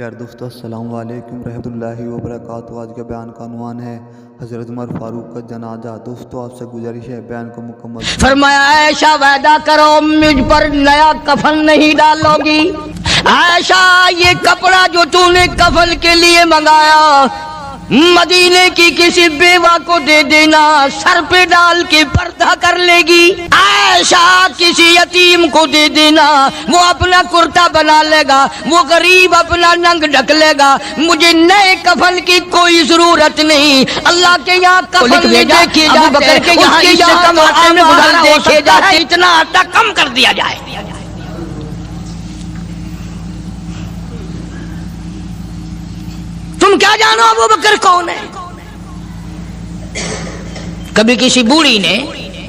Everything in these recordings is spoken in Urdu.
یار دوستو السلام علیکم رحمۃ اللہ وبرکاتہ۔ آج کا بیان کا عنوان ہے حضرت عمر فاروق کا جنازہ۔ دوستو آپ سے گزارش ہے بیان کو مکمل فرمایا عائشہ وعدہ کرو مجھ پر نیا کفن نہیں ڈالو گی۔ عائشہ یہ کپڑا جو تو نے کفن کے لیے منگایا مدینے کی کسی بیوہ کو دے دینا، سر پہ ڈال کے پردہ کر لے گی۔ عائشہ کسی یتیم کو دے دینا، وہ اپنا کرتا بنا لے گا، وہ غریب اپنا ننگ ڈھک لے گا، مجھے نئے کفن کی کوئی ضرورت نہیں۔ اللہ کے یہاں کفن میں دیکھے جاتے ہیں، اس کے کماتے میں گزر دیکھے جاتے، اتنا آٹا کم کر دیا جائے۔ تم کیا جانو ابو بکر کون ہے؟ کبھی کسی بوڑھی نے،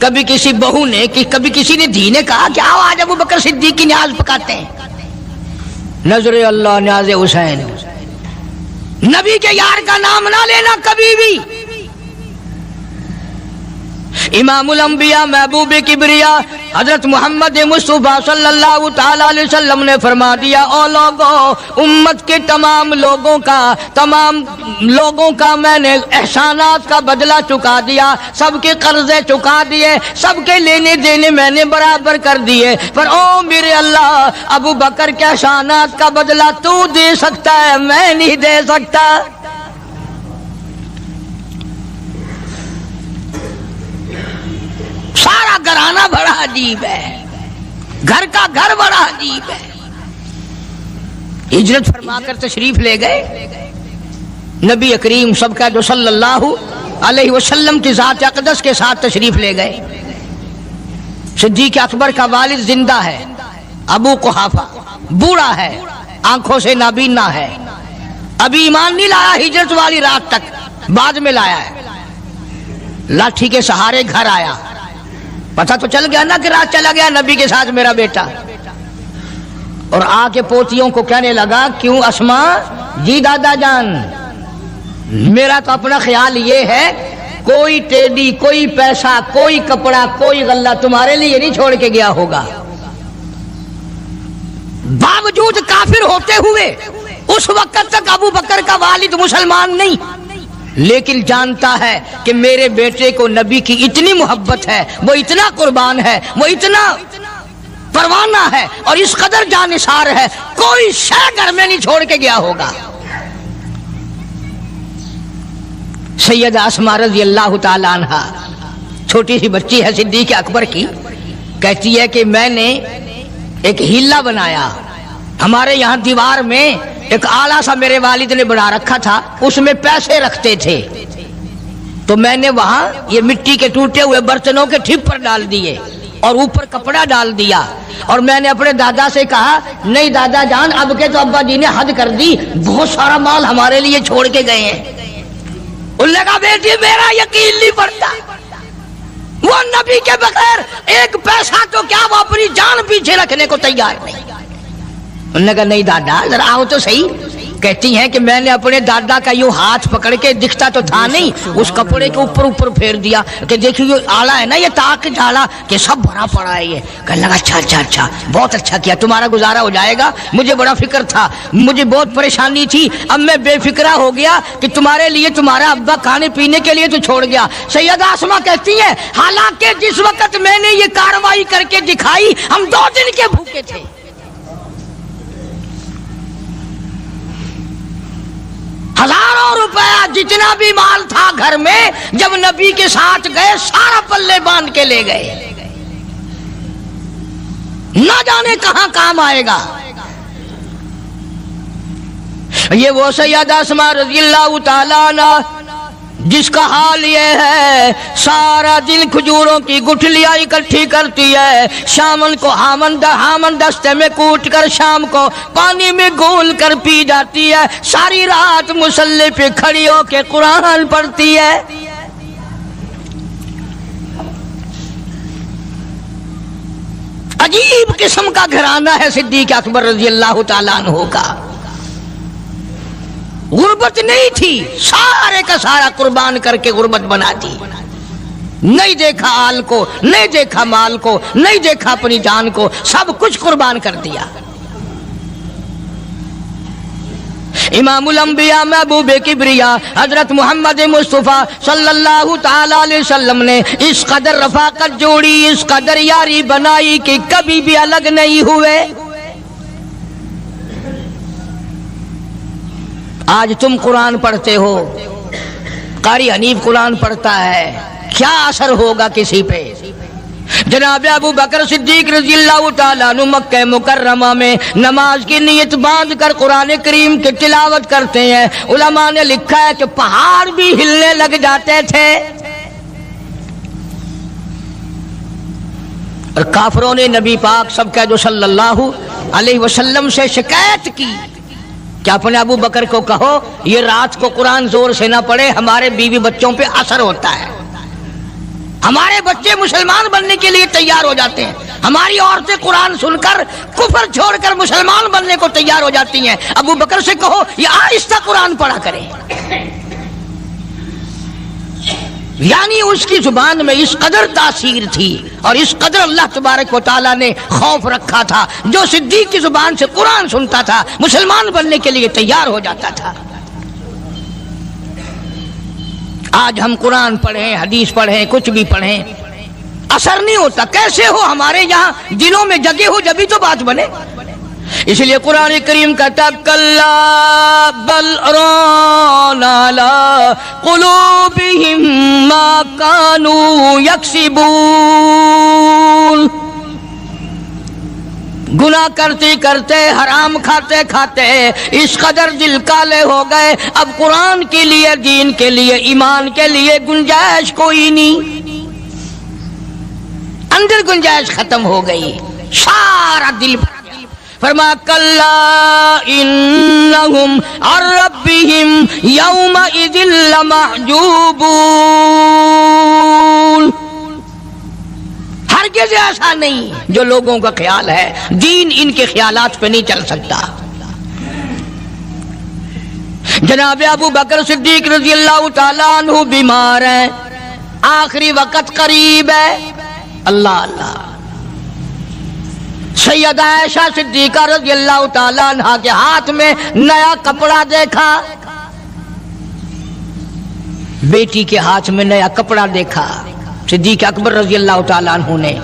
کبھی کسی بہو نے، کبھی کسی نے دھی نے کہا کہ آؤ آج ابو بکر صدیق کی نیاز پکاتے ہیں۔ نظر اللہ نیاز حسین، نبی کے یار کا نام نہ لینا کبھی بھی۔ امام الانبیاء محبوب کبریا حضرت محمد مصطفیٰ صلی اللہ تعالی علیہ وسلم نے فرما دیا، او لوگوں، امت کے تمام لوگوں کا میں نے احسانات کا بدلہ چکا دیا، سب کے قرضے چکا دیے، سب کے لینے دینے میں نے برابر کر دیے، پر او میرے اللہ، ابو بکر کے احسانات کا بدلہ تو دے سکتا ہے، میں نہیں دے سکتا۔ سارا گھرانہ بڑا عجیب ہے، گھر کا گھر بڑا عجیب ہے۔ ہجرت فرما کر تشریف لے گئے نبی کریم سب کا جو صلی اللہ علیہ وسلم کی ذات اقدس کے ساتھ تشریف لے گئے۔ صدیق اکبر کا والد زندہ ہے، ابو قحافہ بوڑھا ہے، آنکھوں سے نابینا ہے، ابھی ایمان نہیں لایا ہجرت والی رات تک، بعد میں لایا ہے۔ لاٹھی کے سہارے گھر آیا، پتہ تو چل گیا نا کہ رات چلا گیا نبی کے ساتھ میرا بیٹا، اور آ کے پوتیوں کو کہنے لگا، کیوں اسما جی دادا جان، میرا تو اپنا خیال یہ ہے کوئی ٹیڈی، کوئی پیسہ، کوئی کپڑا، کوئی غلہ تمہارے لیے نہیں چھوڑ کے گیا ہوگا۔ باوجود کافر ہوتے ہوئے اس وقت تک ابو بکر کا والد مسلمان نہیں، لیکن جانتا ہے کہ میرے بیٹے کو نبی کی اتنی محبت ہے، وہ اتنا قربان ہے، وہ اتنا پروانہ ہے، اور اس قدر جانثار ہے، کوئی شے گھر میں نہیں چھوڑ کے گیا ہوگا۔ سیدہ اسماء رضی اللہ تعالی عنہ چھوٹی سی بچی ہے صدیق اکبر کی، کہتی ہے کہ میں نے ایک ہیلا بنایا، ہمارے یہاں دیوار میں ایک آلہ سا میرے والد نے بنا رکھا تھا، اس میں پیسے رکھتے تھے، تو میں نے وہاں یہ مٹی کے ٹوٹے ہوئے برتنوں کے ٹھپ ڈال دیے اور اوپر کپڑا ڈال دیا، اور میں نے اپنے دادا سے کہا، نہیں دادا جان، اب کے تو ابا جی نے حد کر دی، بہت سارا مال ہمارے لیے چھوڑ کے گئے ہیں۔ انہوں نے کہا، بیٹی میرا یقین نہیں پڑتا، وہ نبی کے بغیر ایک پیسہ تو کیا وہ اپنی جان پیچھے رکھنے کو تیار نہیں۔ انہوں نے کہا، نہیں دادا ذرا آؤ تو صحیح۔ کہتی ہیں کہ میں نے اپنے دادا کا یوں ہاتھ پکڑ کے، دکھتا تو تھا نہیں، اس کپڑے کے اوپر پھیر دیا کہ دیکھیے یہ آلہ ہے نا، یہ تاک ڈالا کہ سب بھرا پڑا ہے۔ یہ کہنے لگا، اچھا بہت اچھا کیا، تمہارا گزارا ہو جائے گا، مجھے بڑا فکر تھا، مجھے بہت پریشانی تھی، اب میں بے فکرہ ہو گیا کہ تمہارے لیے تمہارا ابا کھانے پینے کے لیے تو چھوڑ گیا۔ سیدہ اسماء کہتی ہیں، حالانکہ جس وقت میں نے یہ کارروائی کر کے دکھائی، ہم 2 دن کے بھوکے تھے۔ ہزاروں روپیہ جتنا بھی مال تھا گھر میں، جب نبی کے ساتھ گئے سارا پلے باندھ کے لے گئے، نہ جانے کہاں کام آئے گا۔ یہ وہ سیدہ اسماء رضی اللہ تعالی عنہ جس کا حال یہ ہے، سارا دن کھجوروں کی گٹھلیاں اکٹھی کرتی ہے، شامن کو ہامن دستے میں کوٹ کر شام کو پانی میں گھول کر پی جاتی ہے، ساری رات مصلی پہ کھڑی ہو کے قرآن پڑھتی ہے۔ عجیب قسم کا گھرانہ ہے صدیق اکبر رضی اللہ تعالیٰ عنہ کا۔ غربت نہیں تھی، سارے کا سارا قربان کر کے غربت بنا دی، نہیں دیکھا آل کو، نہیں دیکھا مال کو، نہیں دیکھا اپنی جان کو، سب کچھ قربان کر دیا۔ امام الانبیاء محبوب کبریا حضرت محمد مصطفیٰ صلی اللہ تعالی علیہ وسلم نے اس قدر رفاقت جوڑی، اس قدر یاری بنائی کہ کبھی بھی الگ نہیں ہوئے۔ آج تم قرآن پڑھتے ہو، قاری حنیف قرآن پڑھتا ہے، کیا اثر ہوگا کسی پہ؟ جناب ابو بکر صدیق رضی اللہ تعالیٰ عنہ مکہ مکرمہ میں نماز کی نیت باندھ کر قرآن کریم کی تلاوت کرتے ہیں۔ علماء نے لکھا ہے کہ پہاڑ بھی ہلنے لگ جاتے تھے، اور کافروں نے نبی پاک سب کہہ دو صلی اللہ علیہ وسلم سے شکایت کی کہ اپنے ابو بکر کو کہو یہ رات کو قرآن زور سے نہ پڑھے، ہمارے بیوی بچوں پہ اثر ہوتا ہے، ہمارے بچے مسلمان بننے کے لیے تیار ہو جاتے ہیں، ہماری عورتیں قرآن سن کر کفر چھوڑ کر مسلمان بننے کو تیار ہو جاتی ہیں، ابو بکر سے کہو یہ آہستہ قرآن پڑھا کرے۔ یعنی اس کی زبان میں اس قدر تاثیر تھی اور اس قدر اللہ تبارک و تعالیٰ نے خوف رکھا تھا، جو صدیق کی زبان سے قرآن سنتا تھا مسلمان بننے کے لیے تیار ہو جاتا تھا۔ آج ہم قرآن پڑھیں، حدیث پڑھیں، کچھ بھی پڑھیں، اثر نہیں ہوتا۔ کیسے ہو؟ ہمارے یہاں دلوں میں جگہ ہو جبھی تو بات بنے۔ اس لیے قرآن کریم کہتا ہے کلا بل ران علی قلوبہم ما کانوا یکسبون، گناہ کرتے کرتے، حرام کھاتے کھاتے اس قدر دل کالے ہو گئے، اب قرآن کے لیے، دین کے لیے، ایمان کے لیے گنجائش کوئی نہیں، اندر گنجائش ختم ہو گئی، سارا دل بھر گیا۔ فرمایا کلا انہم عن ربہم یومئذ لمحجوبون، ہرگز ایسا نہیں جو لوگوں کا خیال ہے، دین ان کے خیالات پہ نہیں چل سکتا۔ جناب ابو بکر صدیق رضی اللہ تعالیٰ عنہ بیمار ہیں، آخری وقت قریب ہے، اللہ اللہ۔ سیدہ عائشہ صدیقہ رضی اللہ تعالیٰ عنہ کے ہاتھ میں نیا کپڑا دیکھا، بیٹی کے ہاتھ میں نیا کپڑا دیکھا، صدیق اکبر رضی اللہ تعالیٰ عنہ نے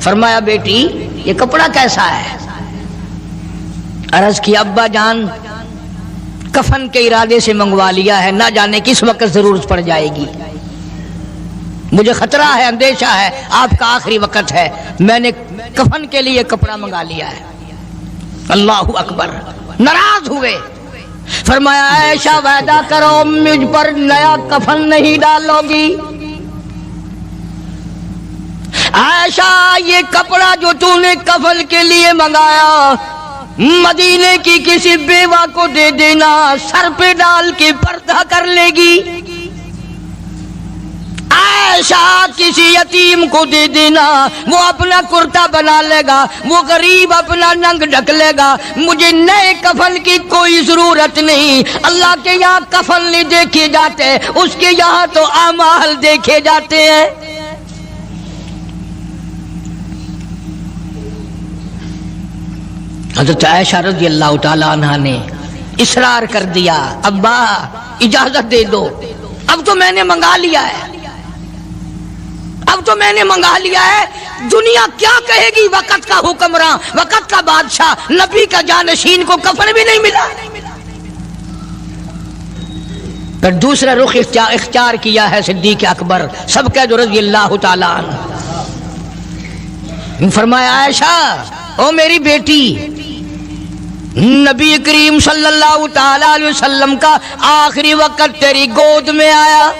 فرمایا بیٹی یہ کپڑا کیسا ہے؟ عرض کی ابا جان کفن کے ارادے سے منگوا لیا ہے، نہ جانے کس وقت ضرورت پڑ جائے گی، مجھے خطرہ ہے، اندیشہ ہے، آپ کا آخری وقت ہے، میں نے کفن کے لیے کپڑا منگا لیا ہے۔ اللہ اکبر۔ ناراض ہوئے، فرمایا عائشہ وعدہ کرو مجھ پر نیا کفن نہیں ڈالو گی۔ عائشہ یہ کپڑا جو تو نے کفن کے لیے منگایا مدینے کی کسی بیوہ کو دے دینا، سر پہ ڈال کے پردہ کر لے گی۔ عائشہ کسی یتیم کو دے دینا، وہ اپنا کرتا بنا لے گا، وہ غریب اپنا ننگ ڈھک لے گا، مجھے نئے کفن کی کوئی ضرورت نہیں۔ اللہ کے یہاں کفن نہیں دیکھے جاتے، اس کے یہاں تو اعمال دیکھے جاتے ہیں۔ حضرت عائشہ رضی اللہ تعالیٰ عنہ نے اصرار کر دیا، ابا اجازت دے دو، اب تو میں نے منگا لیا ہے، اب تو میں نے منگا لیا ہے، دنیا کیا کہے گی؟ وقت کا حکمراں، وقت کا بادشاہ، نبی کا جانشین کو کفن بھی نہیں ملا۔ پھر دوسرا رخ اختیار کیا ہے صدیق اکبر سب کہہ دو رضی اللہ تعالیٰ عنہ۔ فرمایا عائشہ او میری بیٹی، نبی کریم صلی اللہ تعالیٰ علیہ وسلم کا آخری وقت تیری گود میں آیا،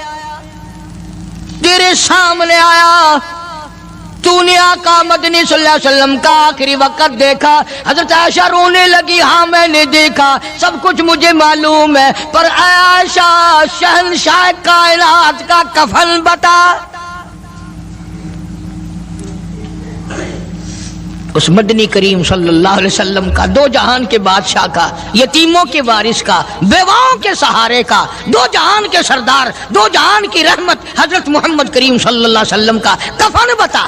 تیرے سامنے آیا، تو نے آقا مدنی صلی اللہ علیہ وسلم کا آخری وقت دیکھا۔ حضرت عائشہ رونے لگی، ہاں میں نے دیکھا، سب کچھ مجھے معلوم ہے، پر عائشہ شہنشاہ کائنات کا کفن بتا۔ اس مدنی کریم صلی اللہ علیہ وسلم کا، دو جہان کے بادشاہ کا، یتیموں کے وارث کا، بیواؤں کے سہارے کا، دو جہان کے سردار، دو جہان کی رحمت حضرت محمد کریم صلی اللہ علیہ وسلم کا کفن بتا۔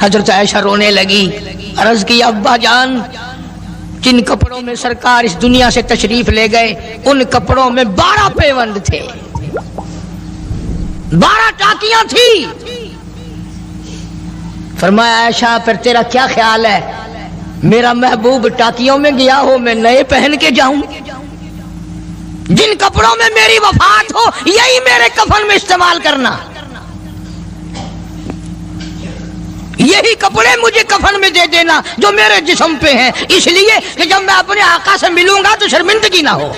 حضرت عائشہ رونے لگی، عرض کی ابا جان جن کپڑوں میں سرکار اس دنیا سے تشریف لے گئے ان کپڑوں میں 12 پیوند تھے، 12 ٹاکیاں تھی۔ فرمایا عائشہ پھر تیرا کیا خیال ہے، میرا محبوب ٹاکیوں میں گیا ہو میں نئے پہن کے جاؤں؟ جن کپڑوں میں میری وفات ہو یہی میرے کفن میں استعمال کرنا، یہی کپڑے مجھے کفن میں دے دینا جو میرے جسم پہ ہیں، اس لیے کہ جب میں اپنے آقا سے ملوں گا تو شرمندگی نہ ہو۔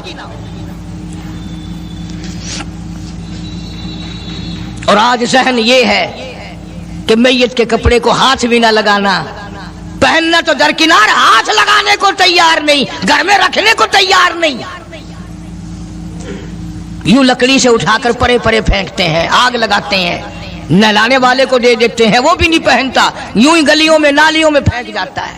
اور آج ذہن یہ ہے کہ میت کے کپڑے کو ہاتھ بھی نہ لگانا، پہننا تو درکنار، ہاتھ لگانے کو تیار نہیں، گھر میں رکھنے کو تیار نہیں، یوں لکڑی سے اٹھا کر پرے پرے پھینکتے ہیں، آگ لگاتے ہیں، نہلانے والے کو دے دیتے ہیں وہ بھی نہیں پہنتا، یوں ہی گلیوں میں نالیوں میں پھینک جاتا ہے۔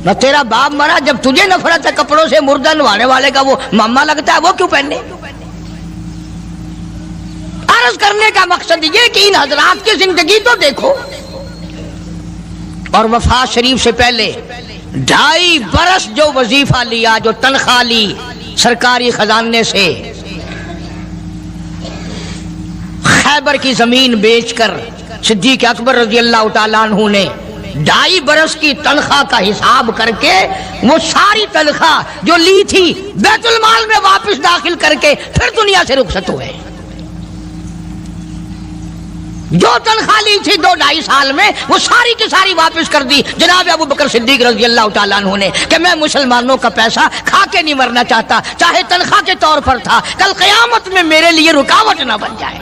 نہ تیرا باپ مرا، جب تجھے نفرت ہے کپڑوں سے، مردہ نوانے والے کا وہ ماما لگتا ہے، وہ کیوں پہنے؟ عرض کرنے کا مقصد یہ کہ ان حضرات کی زندگی تو دیکھو، اور وفات شریف سے پہلے 2.5 برس جو وظیفہ لیا، جو تنخواہ لی سرکاری خزانے سے، خیبر کی زمین بیچ کر صدیق اکبر رضی اللہ تعالیٰ عنہ نے 2.5 برس کی تنخواہ کا حساب کر کے وہ ساری تنخواہ جو لی تھی بیت المال میں واپس داخل کر کے پھر دنیا سے رخصت ہوئے۔ جو تنخواہ لی تھی 2-2.5 سال میں وہ ساری کی ساری واپس کر دی جناب ابو بکر صدیق رضی اللہ تعالیٰ عنہ نے، کہ میں مسلمانوں کا پیسہ کھا کے نہیں مرنا چاہتا، چاہے تنخواہ کے طور پر تھا، کل قیامت میں میرے لیے رکاوٹ نہ بن جائے۔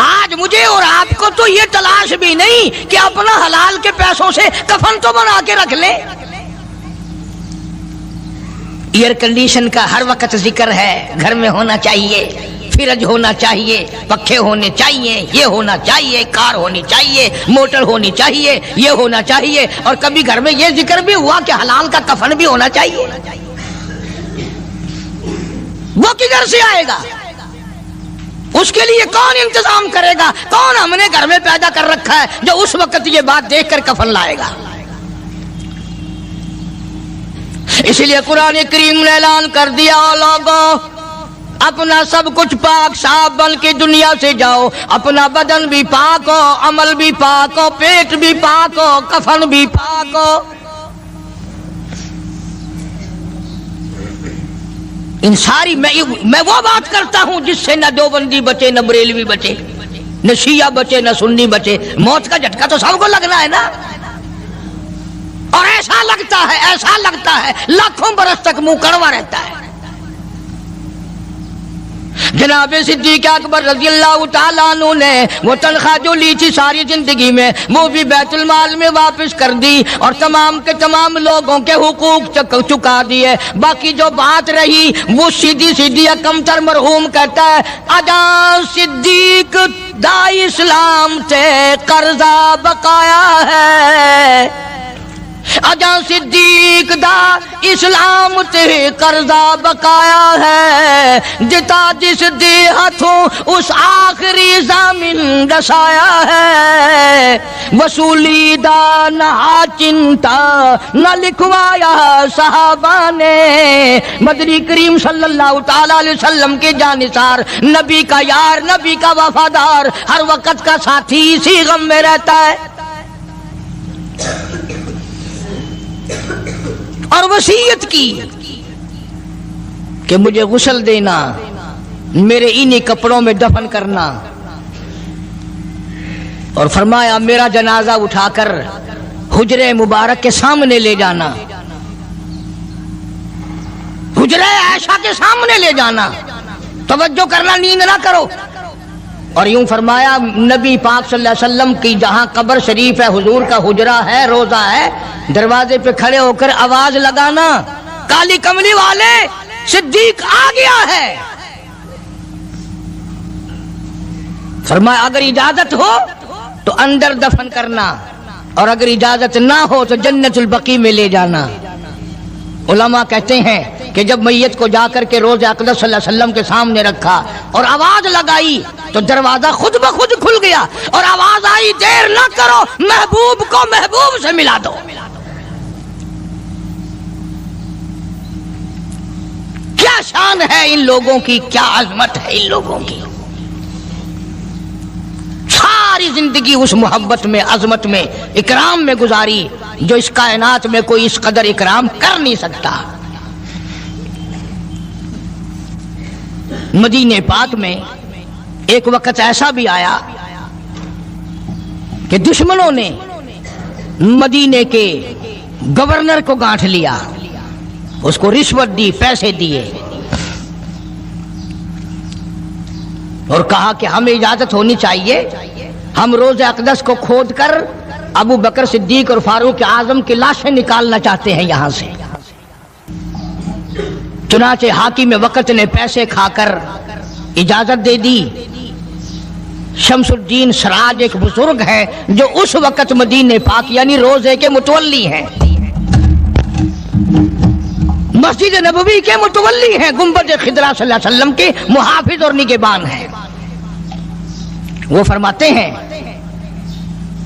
آج مجھے اور آپ کو تو یہ تلاش بھی نہیں کہ اپنا حلال کے پیسوں سے کفن تو بنا کے رکھ لیں۔ ایئر کنڈیشن کا ہر وقت ذکر ہے، گھر میں ہونا چاہیے، فریج ہونا چاہیے، پنکھے ہونے چاہیے، یہ ہونا چاہیے، کار ہونی چاہیے، موٹر ہونی چاہیے، یہ ہونا چاہیے، اور کبھی گھر میں یہ ذکر بھی ہوا کہ حلال کا کفن بھی ہونا چاہیے۔ وہ کدھر سے آئے گا؟ اس کے لیے کون انتظام کرے گا؟ کون ہم نے گھر میں پیدا کر رکھا ہے جو اس وقت یہ بات دیکھ کر کفن لائے گا؟ اس لیے قرآن کریم نے اعلان کر دیا، لوگوں اپنا سب کچھ پاک صاف بن کے دنیا سے جاؤ، اپنا بدن بھی پاک ہو، عمل بھی پاک ہو، پیٹ بھی پاک ہو، کفن بھی پاک ہو۔ ان ساری میں وہ بات کرتا ہوں جس سے نہ دیوبندی بچے، نہ بریلوی بچے، نہ شیعہ بچے، نہ سنی بچے۔ موت کا جھٹکا تو سب کو لگنا ہے نا، اور ایسا لگتا ہے لاکھوں برس تک منہ کڑوا رہتا ہے۔ جناب صدیق اکبر رضی اللہ تعالیٰ عنہ نے وہ تنخواہ جو لی تھی ساری زندگی میں وہ بھی بیت المال میں واپس کر دی، اور تمام کے تمام لوگوں کے حقوق چکا دیے۔ باقی جو بات رہی وہ سیدھی کمتر مرحوم کہتا ہے، اجا صدیق دا اسلام تے قرضہ بقایا ہے، اجا صدیق دا اسلام تے قرضہ بقایا ہے، جتا جس دے ہاتھوں اس آخری زمین دسایا ہے، وصولی دا نہ چنتا نہ لکھوایا صحابہ نے، مدنی کریم صلی اللہ تعالی علیہ وسلم کے جانثار، نبی کا یار، نبی کا وفادار، ہر وقت کا ساتھی اسی غم میں رہتا ہے۔ اور وصیت کی کہ مجھے غسل دینا، میرے انہی کپڑوں میں دفن کرنا، اور فرمایا میرا جنازہ اٹھا کر حجرے مبارک کے سامنے لے جانا، حجرے عائشہ کے سامنے لے جانا، توجہ کرنا، نیند نہ کرو۔ اور یوں فرمایا نبی پاک صلی اللہ علیہ وسلم کی جہاں قبر شریف ہے، حضور کا حجرہ ہے، روضہ ہے، دروازے پہ کھڑے ہو کر آواز لگانا، کالی کملی والے صدیق آ گیا ہے۔ فرمایا اگر اجازت ہو تو اندر دفن کرنا، اور اگر اجازت نہ ہو تو جنت البقیع میں لے جانا۔ علماء کہتے ہیں کہ جب میت کو جا کر کے روز اقدس صلی اللہ علیہ وسلم کے سامنے رکھا اور آواز لگائی تو دروازہ خود بخود کھل گیا اور آواز آئی دیر نہ کرو، محبوب کو محبوب سے ملا دو۔ کیا شان ہے ان لوگوں کی، کیا عظمت ہے ان لوگوں کی، ساری زندگی اس محبت میں، عظمت میں، اکرام میں گزاری جو اس کائنات میں کوئی اس قدر اکرام کر نہیں سکتا۔ مدینہ پاک میں ایک وقت ایسا بھی آیا کہ دشمنوں نے مدینے کے گورنر کو گانٹھ لیا، اس کو رشوت دی، پیسے دیے اور کہا کہ ہمیں اجازت ہونی چاہیے، ہم روز اقدس کو کھود کر ابو بکر صدیق اور فاروق اعظم کی لاشیں نکالنا چاہتے ہیں یہاں سے۔ چنانچہ حاکم وقت نے پیسے کھا کر اجازت دے دی۔ شمس الدین سراج ایک بزرگ ہے جو اس وقت مدینہ پاک یعنی روزے کے متولی ہیں، مسجد نبوی کے متولی ہیں، گنبد خضرا صلی اللہ علیہ وسلم کے محافظ اور نگہبان ہیں۔ وہ فرماتے ہیں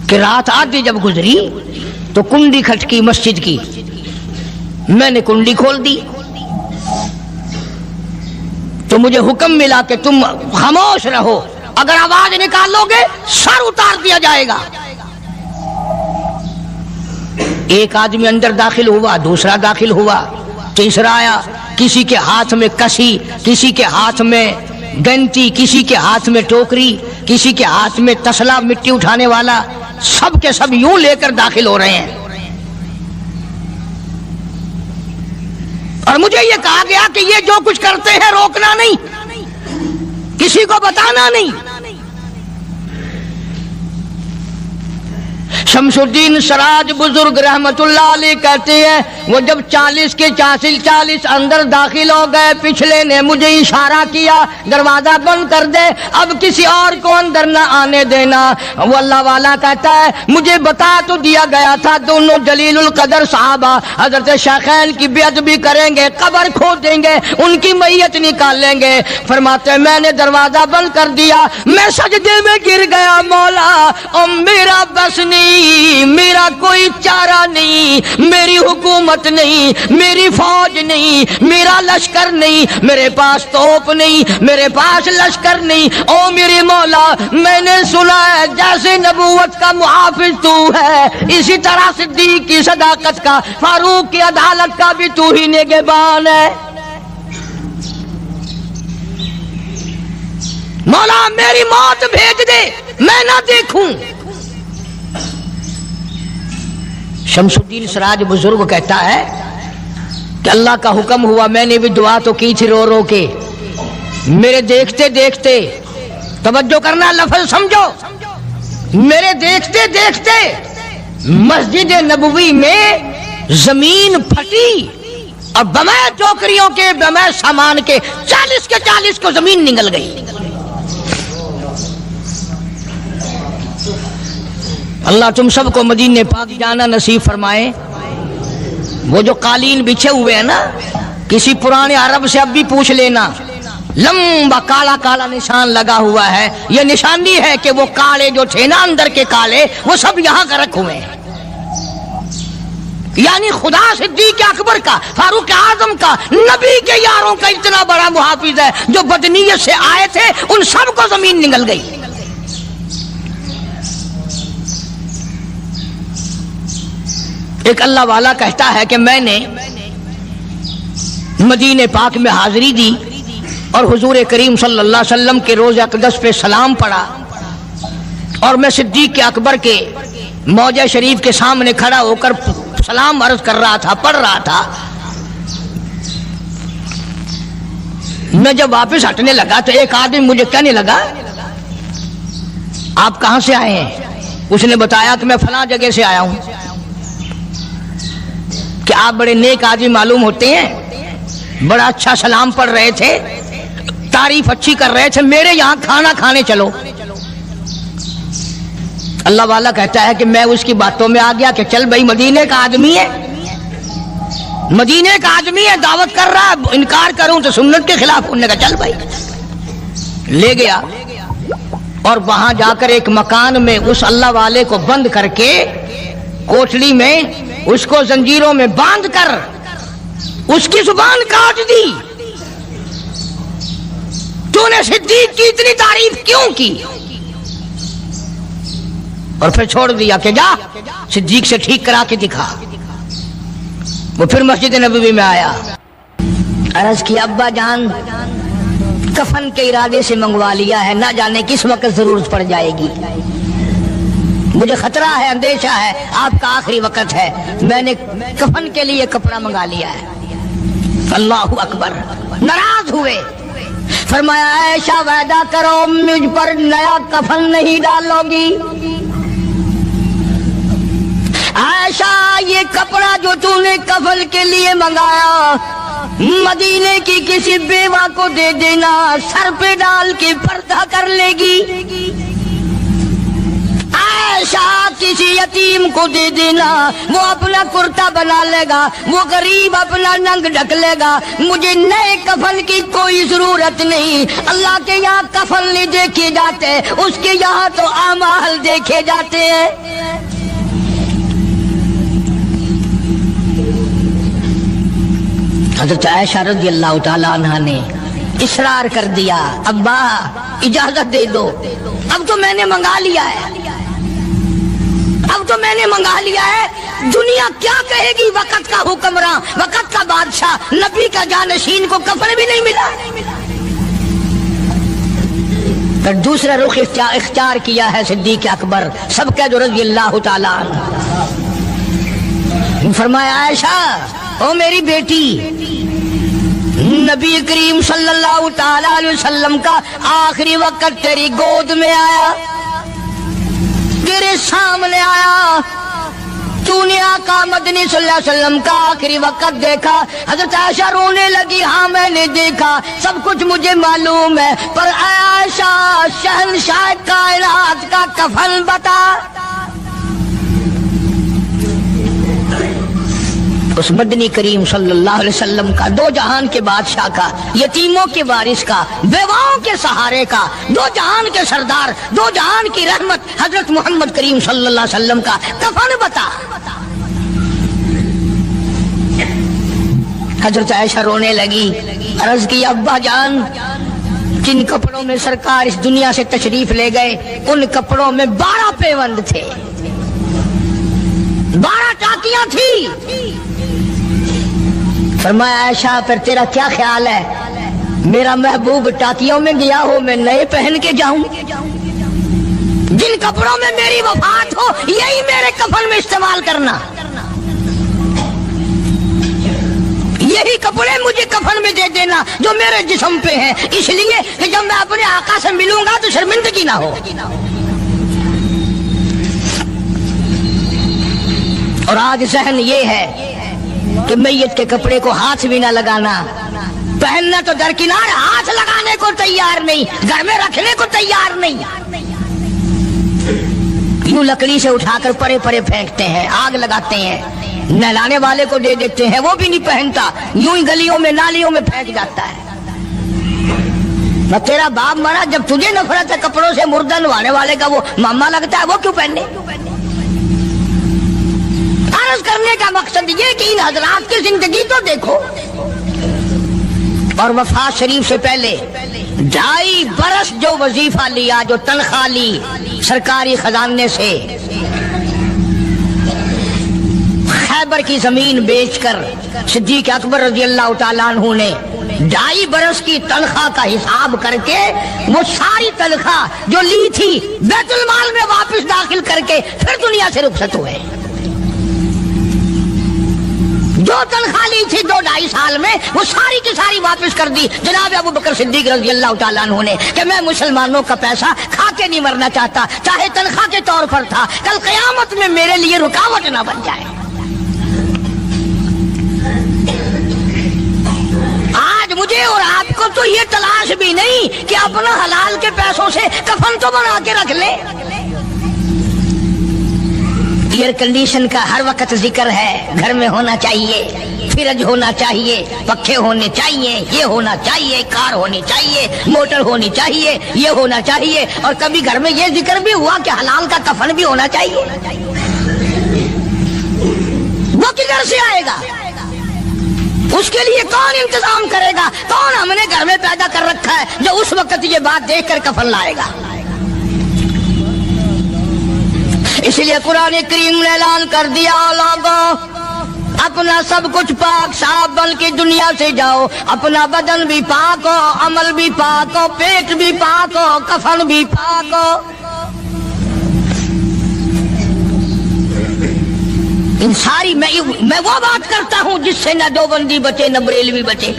کہ رات آدھی جب گزری تو کنڈی کھٹکی مسجد کی، میں نے کنڈی کھول دی تو مجھے حکم ملا کہ تم خاموش رہو، اگر آواز نکالو گے سر اتار دیا جائے گا۔ ایک آدمی اندر داخل ہوا، دوسرا داخل ہوا، تیسرا آیا، کسی کے ہاتھ میں کسی، کسی کے ہاتھ میں گنتی، کسی کے ہاتھ میں ٹوکری، کسی کے ہاتھ میں تسلا مٹی اٹھانے والا، سب کے سب یوں لے کر داخل ہو رہے ہیں۔ اور مجھے یہ کہا گیا کہ یہ جو کچھ کرتے ہیں روکنا نہیں، کسی کو بتانا نہیں۔ شمس الدین سراج بزرگ رحمت اللہ علیہ کہتے ہیں وہ جب 40 کے 40 اندر داخل ہو گئے، پچھلے نے مجھے اشارہ کیا دروازہ بند کر دے، اب کسی اور کو اندر نہ آنے دینا۔ وہ اللہ والا کہتا ہے مجھے بتا تو دیا گیا تھا دونوں جلیل القدر صحابہ حضرت شیخین کی بے ادبی کریں گے، قبر کھود دیں گے، ان کی میت نکال لیں گے۔ فرماتے میں نے دروازہ بند کر دیا، میں سجدے میں گر گیا، مولا او میرا بس نہیں، میرا کوئی چارہ نہیں، میری حکومت نہیں، میری فوج نہیں، میرا لشکر نہیں، میرے پاس توپ نہیں، میرے پاس لشکر نہیں، او میرے مولا میں نے سنا ہے جیسے نبوت کا محافظ تو ہے، اسی طرح صدیق کی صداقت کا، فاروق کی عدالت کا بھی تو ہی نگہبان ہے۔ مولا میری موت بھیج دے میں نہ دیکھوں۔ شمس الدین سراج بزرگ کہتا ہے کہ اللہ کا حکم ہوا، میں نے بھی دعا تو کی تھی رو رو کے، میرے دیکھتے دیکھتے، توجہ کرنا لفظ سمجھو، میرے دیکھتے دیکھتے مسجد نبوی میں زمین پھٹی اور بمے ٹوکریوں کے، بمے سامان کے 40 کے 40 کو زمین نگل گئی۔ اللہ تم سب کو مدینہ پاک جانا نصیب فرمائے۔ وہ جو قالین بچھے ہوئے ہیں نا، کسی پرانے عرب سے اب بھی پوچھ لینا، لمبا کالا کالا نشان لگا ہوا ہے، یہ نشانی ہے کہ وہ کالے جو تھے نا اندر کے کالے، وہ سب یہاں کا رکھ ہوئے ہیں۔ یعنی خدا صدیق اکبر کا، فاروق اعظم کا، نبی کے یاروں کا اتنا بڑا محافظ ہے، جو بدنیت سے آئے تھے ان سب کو زمین نگل گئی۔ ایک اللہ والا کہتا ہے کہ میں نے مدینہ پاک میں حاضری دی اور حضور کریم صلی اللہ علیہ وسلم کے روضہ اقدس پہ سلام پڑھا، اور میں صدیق اکبر کے موضع شریف کے سامنے کھڑا ہو کر سلام عرض کر رہا تھا، پڑھ رہا تھا۔ میں جب واپس ہٹنے لگا تو ایک آدمی مجھے کہنے لگا آپ کہاں سے آئے ہیں؟ اس نے بتایا کہ میں فلاں جگہ سے آیا ہوں۔ کہ آپ بڑے نیک آدمی معلوم ہوتے ہیں، بڑا اچھا سلام پڑھ رہے تھے، تعریف اچھی کر رہے تھے، میرے یہاں کھانا کھانے چلو۔ اللہ والا کہتا ہے کہ میں اس کی باتوں میں آ گیا کہ چل بھائی مدینے کا آدمی ہے، مدینے کا آدمی ہے, دعوت کر رہا ہے, انکار کروں تو سنت کے خلاف. انہوں نے کہا چل بھائی. لے گیا اور وہاں جا کر ایک مکان میں اس اللہ والے کو بند کر کے, کوٹلی میں اس کو زنجیروں میں باندھ کر اس کی زبان کاٹ دی. تو نے صدیق کی اتنی تعریف کیوں کی؟ اور پھر چھوڑ دیا کہ جا صدیق سے ٹھیک کرا کے دکھا. وہ پھر مسجد نبوی میں آیا, عرض کی ابا جان کفن کے ارادے سے منگوا لیا ہے, نہ جانے کس وقت ضرورت پڑ جائے گی, مجھے خطرہ ہے, اندیشہ ہے, آپ کا آخری وقت ہے, میں نے کفن کے لیے کپڑا منگا لیا ہے. اللہ اکبر. ناراض ہوئے, فرمایا عائشہ وعدہ کرو مجھ پر نیا کفن نہیں ڈالو گی. عائشہ یہ کپڑا جو تو نے کفن کے لیے منگایا مدینے کی کسی بیوہ کو دے دینا, سر پہ ڈال کے پردہ کر لے گی. عائشہ کسی یتیم کو دے دینا, وہ اپنا کرتا بنا لے گا, وہ غریب اپنا ننگ ڈھک لے گا, مجھے نئے کفن کی کوئی ضرورت نہیں. اللہ کے یہاں کفن نہیں دیکھے جاتے, اس کے یہاں تو اعمال دیکھے جاتے ہیں. حضرت عائشہ رضی اللہ تعالی عنہ نے اصرار کر دیا, ابا اجازت دے دو, اب تو میں نے منگا لیا ہے, اب تو میں نے منگا لیا ہے, دنیا کیا کہے گی؟ وقت کا حکمراں, وقت کا بادشاہ, نبی کا جانشین کو کفن بھی نہیں ملا. پھر دوسرا رخ اختیار کیا ہے صدیق اکبر سب کا جو رضی اللہ تعالی عنہ. فرمایا عائشہ او میری بیٹی, نبی کریم صلی اللہ تعالی علیہ وسلم کا آخری وقت تیری گود میں آیا, تیرے سامنے آیا, تو نے آقا مدنی صلی اللہ علیہ وسلم کا آخری وقت دیکھا. حضرت عائشہ رونے لگی, ہاں میں نے دیکھا, سب کچھ مجھے معلوم ہے, پر عائشہ شہنشاہ کائنات کا کفن بتا. اس مدنی کریم صلی اللہ علیہ وسلم کا, دو جہان کے بادشاہ کا, یتیموں کے وارث کا, بیواؤں کے سہارے کا, دو جہان کے سردار, دو جہان کی رحمت حضرت محمد کریم صلی اللہ علیہ وسلم کا کفن بتا. حضرت عائشہ رونے لگی, عرض کی ابا جان جن کپڑوں میں سرکار اس دنیا سے تشریف لے گئے ان کپڑوں میں 12 پیوند تھے, 12 ٹاکیاں تھی. فرمایا عائشہ پھر تیرا کیا خیال ہے, میرا محبوب ٹاکیوں میں گیا ہو, میں نئے پہن کے جاؤں؟ جن کپڑوں میں میری وفات ہو یہی میرے کفن میں استعمال کرنا, یہی کپڑے مجھے کفن میں دے دینا جو میرے جسم پہ ہیں, اس لیے کہ جب میں اپنے آقا سے ملوں گا تو شرمندگی نہ ہو. اور آج ذہن یہ ہے کہ میت کے کپڑے کو ہاتھ بھی نہ لگانا, پہننا تو درکنار, ہاتھ لگانے کو تیار نہیں, گھر میں رکھنے کو تیار نہیں. یوں لکڑی سے اٹھا کر پرے پرے پھینکتے ہیں, آگ لگاتے ہیں, نہلانے والے کو دے دیتے ہیں, وہ بھی نہیں پہنتا, یوں ہی گلیوں میں نالیوں میں پھینک جاتا ہے. تیرا باپ مرا, جب تجھے نفرت ہے کپڑوں سے, مردہ نوانے والے کا وہ ماما لگتا ہے, وہ کیوں پہننے؟ عرض کرنے کا مقصد یہ کہ ان حضرات کی زندگی تو دیکھو. اور وفات شریف سے پہلے 2.5 برس جو وظیفہ لیا, جو تنخواہ لی سرکاری خزانے سے, خیبر کی زمین بیچ کر صدیق اکبر رضی اللہ تعالیٰ عنہ نے 2.5 برس کی تنخواہ کا حساب کر کے وہ ساری تنخواہ جو لی تھی بیت المال میں واپس داخل کر کے پھر دنیا سے رخصت ہوئے. جو تنخواہ لی تھی 2-2.5 سال میں وہ ساری کی ساری واپس کر دی جناب ابو بکر صدیق رضی اللہ تعالیٰ عنہ نے, کہ میں مسلمانوں کا پیسہ کھا کے نہیں مرنا چاہتا, چاہے تنخواہ کے طور پر تھا, کل قیامت میں میرے لیے رکاوٹ نہ بن جائے. آج مجھے اور آپ کو تو یہ تلاش بھی نہیں کہ اپنا حلال کے پیسوں سے کفن تو بنا کے رکھ لیں, ایئر کنڈیشن کا ہر وقت ذکر ہے، گھر میں ہونا چاہیے، فریج ہونا چاہیے، پنکھے ہونے چاہیے، یہ ہونا چاہیے، کار ہونی چاہیے، موٹر ہونی چاہیے، یہ ہونا چاہیے، اور کبھی گھر میں یہ ذکر بھی ہوا کہ حلال کا کفن بھی ہونا چاہیے۔ وہ کدھر سے آئے گا؟ اس کے لیے کون انتظام کرے گا؟ کون ہم نے گھر میں پیدا کر رکھا ہے جو اس وقت یہ بات دیکھ کر کفن لائے گا؟ اس لیے قرآن کریم نے اعلان کر دیا، لوگوں اپنا سب کچھ پاک صاف بن کے دنیا سے جاؤ، اپنا بدن بھی پاک ہو، عمل بھی پاک ہو، پیٹ بھی پاک ہو، کفن بھی پاک ہو۔ ان ساری میں وہ بات کرتا ہوں جس سے نہ دیوبندی بچے، نہ بریلوی بچے،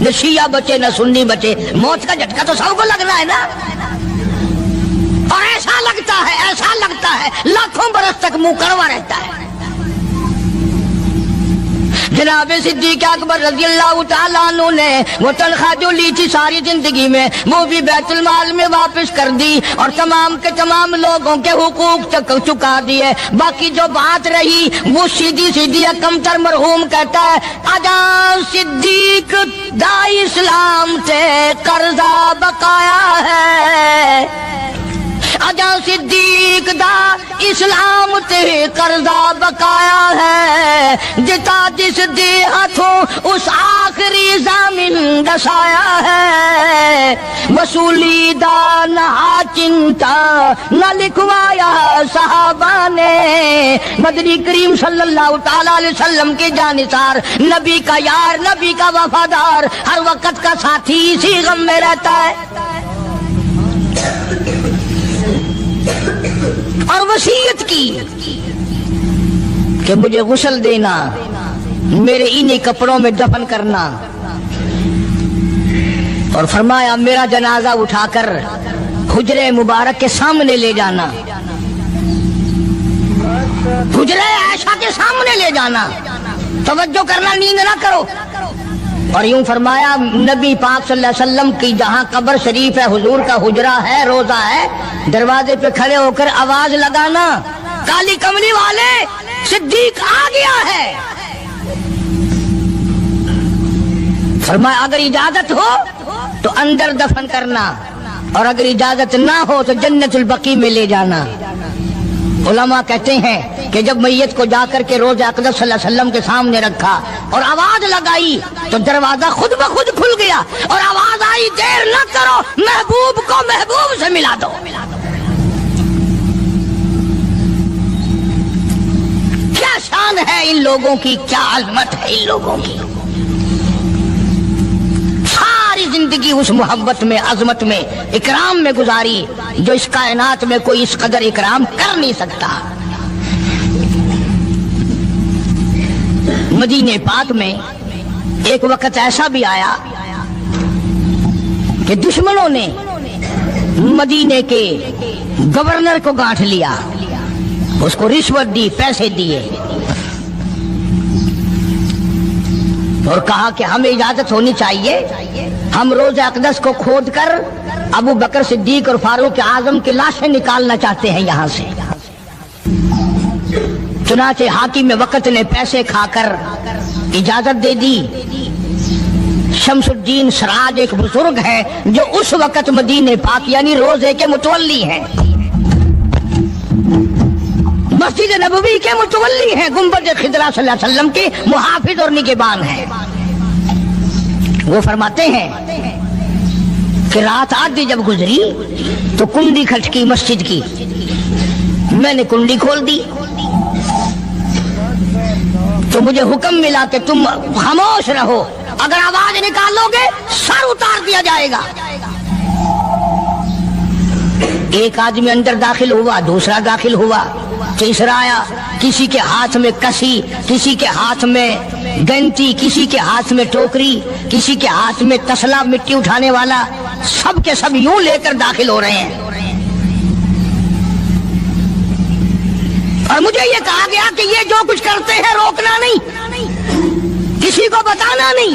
نہ شیعہ بچے، نہ سنی بچے۔ موت کا جھٹکا تو سب کو لگنا ہے نا، اور ایسا لگتا ہے لاکھوں برس تک منہ کڑوا رہتا ہے۔ جناب صدیق اکبر رضی اللہ تعالیٰ عنہ نے وہ تنخواہ جو لی تھی ساری زندگی میں، وہ بھی بیت المال میں واپس کر دی اور تمام کے تمام لوگوں کے حقوق چکا دیے۔ باقی جو بات رہی وہ سیدھی کمتر مرحوم کہتا ہے، اجا صدیق دا اسلام تے قرضہ بقایا ہے، اجا صدیق دا اسلام تے قرضہ بقایا ہے، جتا جس دے ہاتھوں اس آخری زمین دسایا ہے، وصولی دا نہ چنتا نہ لکھوایا صحابہ نے۔ مدنی کریم صلی اللہ تعالی علیہ وسلم کے جانثار، نبی کا یار، نبی کا وفادار، ہر وقت کا ساتھی، اسی غم میں رہتا ہے۔ اور وصیت کی کہ مجھے غسل دینا، میرے انہی کپڑوں میں دفن کرنا، اور فرمایا میرا جنازہ اٹھا کر حجرے مبارک کے سامنے لے جانا، حجرے عائشہ کے سامنے لے جانا، توجہ کرنا، نیند نہ کرو۔ اور یوں فرمایا نبی پاک صلی اللہ علیہ وسلم کی جہاں قبر شریف ہے، حضور کا حجرہ ہے، روضہ ہے، دروازے پہ کھڑے ہو کر آواز لگانا، کالی کملی والے صدیق آ گیا ہے۔ فرمایا اگر اجازت ہو تو اندر دفن کرنا، اور اگر اجازت نہ ہو تو جنت البقیع میں لے جانا۔ علماء کہتے ہیں کہ جب میت کو جا کر کے روضہ اقدس صلی اللہ علیہ وسلم کے سامنے رکھا اور آواز لگائی تو دروازہ خود بخود کھل گیا، اور آواز آئی دیر نہ کرو، محبوب کو محبوب سے ملا دو۔ کیا شان ہے ان لوگوں کی، کیا عظمت ہے ان لوگوں کی، ساری زندگی اس محبت میں، عظمت میں، اکرام میں گزاری جو اس کائنات میں کوئی اس قدر اکرام کر نہیں سکتا۔ مدینہ پاک میں ایک وقت ایسا بھی آیا کہ دشمنوں نے مدینے کے گورنر کو گانٹھ لیا، اس کو رشوت دی، پیسے دیے، اور کہا کہ ہمیں اجازت ہونی چاہیے، ہم روضہ اقدس کو کھود کر ابو بکر صدیق اور فاروق اعظم کی لاشیں نکالنا چاہتے ہیں یہاں سے۔ چنانچہ حاکم وقت نے پیسے کھا کر اجازت دے دی۔ شمس الدین سراج ایک بزرگ ہے جو اس وقت مدینہ پاک یعنی روضے کے متولی ہیں، مسجد نبوی کے متولی ہیں، گنبد خضرا صلی اللہ علیہ وسلم کے محافظ اور نگہبان ہیں۔ وہ فرماتے ہیں کہ رات آدھی جب گزری تو کنڈی کھٹکی مسجد کی، میں نے کنڈی کھول دی تو مجھے حکم ملا کہ تم خاموش رہو، اگر آواز نکالو گے سر اتار دیا جائے گا۔ ایک آدمی اندر داخل ہوا، دوسرا داخل ہوا، تیسرا آیا، کسی کے ہاتھ میں کسی، کسی کے ہاتھ میں گنتی، کسی کے ہاتھ میں ٹوکری، کسی کے ہاتھ میں تسلا مٹی اٹھانے والا، سب کے سب یوں لے کر داخل ہو رہے ہیں۔ اور مجھے یہ کہا گیا کہ یہ جو کچھ کرتے ہیں روکنا نہیں، کسی کو بتانا نہیں۔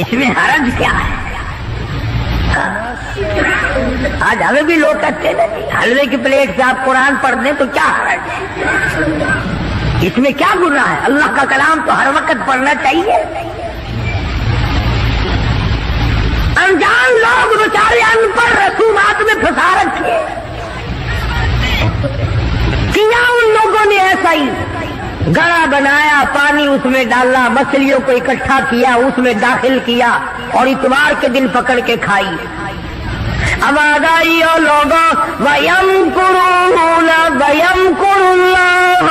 اس میں حرج کیا ہے؟ آج ہمیں بھی لوگ کہتے ہیں حلوے کی پلیٹ سے آپ قرآن پڑھ دیں تو کیا حرج ہے؟ اس میں کیا گناہ ہے؟ اللہ کا کلام تو ہر وقت پڑھنا چاہیے۔ انجان لوگ بیچارے ان پڑھ رسومات میں پھنسا رکھے، کیا ان لوگوں نے ایسا ہی گڑا بنایا، پانی اس میں ڈالا، مچھلیوں کو اکٹھا کیا، اس میں داخل کیا اور اتوار کے دن پکڑ کے کھائی۔ آواز آئی اور لوگوں وَيَمْكُرُونَ وَيَمْكُرُ اللَّهُ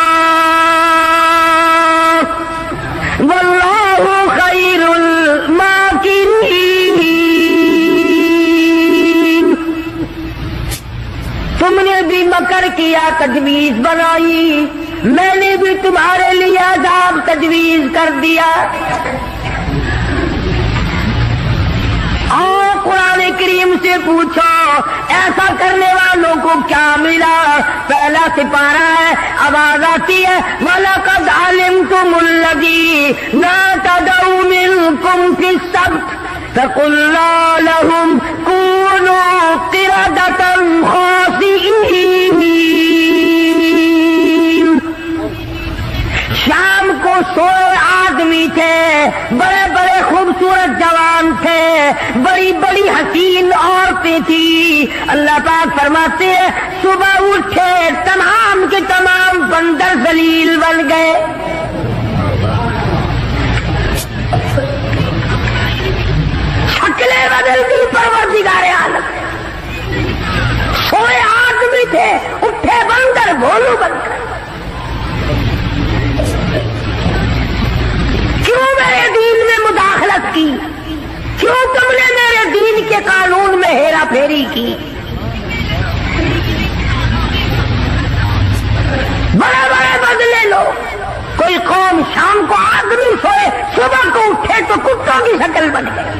وَاللَّهُ خَيْرُ الْمَاكِرِينَ۔ تم نے بھی مکر کیا، تجویز بنائی، میں نے بھی تمہارے لیے عذاب تجویز کر دیا۔ اور قرآن کریم سے پوچھو ایسا کرنے والوں کو کیا ملا؟ پہلا سپارہ ہے، آواز آتی ہے وَلَقَدْ عَلِمْتُمُ الَّذِينَ اعْتَدَوْا مِنْكُمْ فِي السَّبْتِ فَقُلْنَا لَهُمْ كُونُوا قِرَدَةً خَاسِئِينَ۔ شام کو سوئے آدمی تھے، بڑے بڑے خوبصورت جوان تھے، بڑی بڑی حسین عورتیں تھیں۔ اللہ پاک فرماتے ہیں صبح اٹھے تمام کے تمام بندر ذلیل بن گئے۔ شکلیں بدل گئی پروردگار عالم۔ سوئے آدمی تھے، اٹھے بندر بھولو بن گئے۔ کیوں میرے دین میں مداخلت کی؟ کیوں تم نے میرے دین کے قانون میں ہیرا پھیری کی؟ بڑے بڑے بدلے لو۔ کوئی قوم شام کو آدمی سوئے، صبح کو اٹھے تو کتوں کی شکل بن گئے۔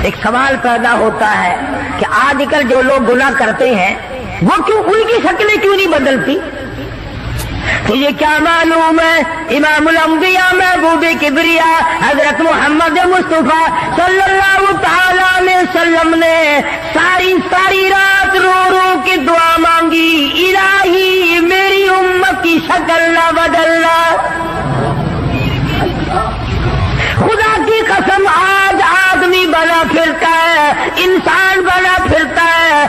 ایک سوال پیدا ہوتا ہے کہ آج کل جو لوگ گناہ کرتے ہیں وہ کیوں، ان کی شکلیں کیوں نہیں بدلتی؟ تجھے کیا معلوم ہے امام الانبیاء محبوب کبریا حضرت محمد مصطفیٰ صلی اللہ تعالی علیہ وسلم نے ساری رات رو رو کے دعا مانگی، الہی میری امت کی شکل نہ بدلنا۔ خدا کی قسم آج آدمی بنا پھرتا ہے، انسان بنا پھرتا ہے،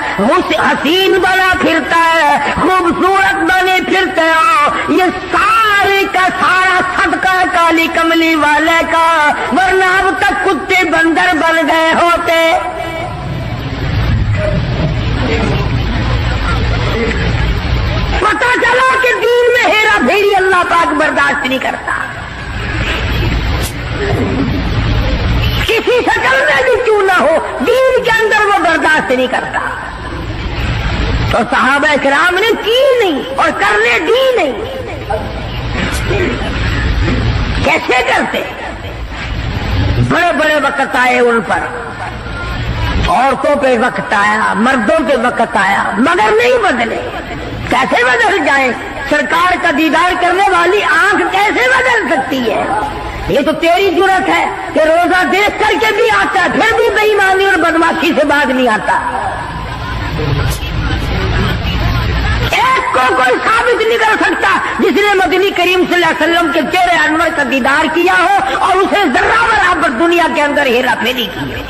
حسین بنا پھرتا ہے، خوبصورت بنے پھرتے ہو، یہ سارے کا سارا صدقہ کالی کملی والے کا، ورنہ اب تک کتے بندر بن گئے ہوتے۔ پتہ چلا کہ دین میں ہیرا پھیری اللہ پاک برداشت نہیں کرتا، کسی شکل میں بھی کیوں نہ ہو، دین کے اندر وہ برداشت نہیں کرتا۔ تو صحابہ کرام نے کی نہیں اور کرنے دی نہیں۔ کیسے کرتے؟ بڑے بڑے وقت آئے ان پر، عورتوں پہ وقت آیا، مردوں پہ وقت آیا، مگر نہیں بدلے۔ کیسے بدل جائیں؟ سرکار کا دیدار کرنے والی آنکھ کیسے بدل سکتی ہے؟ یہ تو تیری جرت ہے کہ روزہ دیکھ کر کے بھی آتا ہے، پھر بھی بے ایمانی اور بدماشی سے باز نہیں آتا۔ ایک کو کوئی ثابت نہیں کر سکتا جس نے مدنی کریم صلی اللہ علیہ وسلم کے چہرے انور کا دیدار کیا ہو اور اسے ذرہ برابر دنیا کے اندر ہیرا پھیری کی ہے۔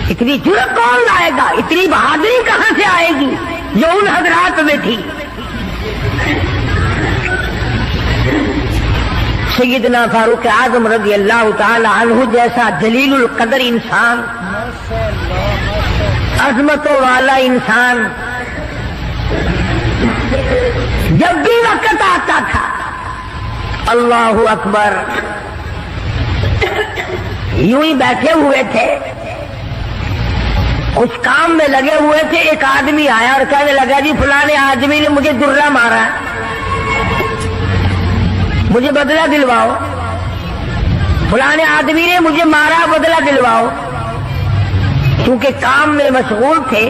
اتنی جرت کون لائے گا؟ اتنی بہادری کہاں سے آئے گی جو ان حضرات میں تھی؟ سیدنا فاروق اعظم رضی اللہ تعالی عنہ جیسا جلیل القدر انسان، عظمتوں والا انسان، جب بھی وقت آتا تھا اللہ اکبر، یوں ہی بیٹھے ہوئے تھے، اس کام میں لگے ہوئے تھے، ایک آدمی آیا اور کہنے لگا جی فلانے آدمی نے مجھے درہ مارا، مجھے بدلہ دلواؤ، فلانے آدمی نے مجھے مارا، بدلہ دلواؤ۔ کیونکہ کام میں مشغول تھے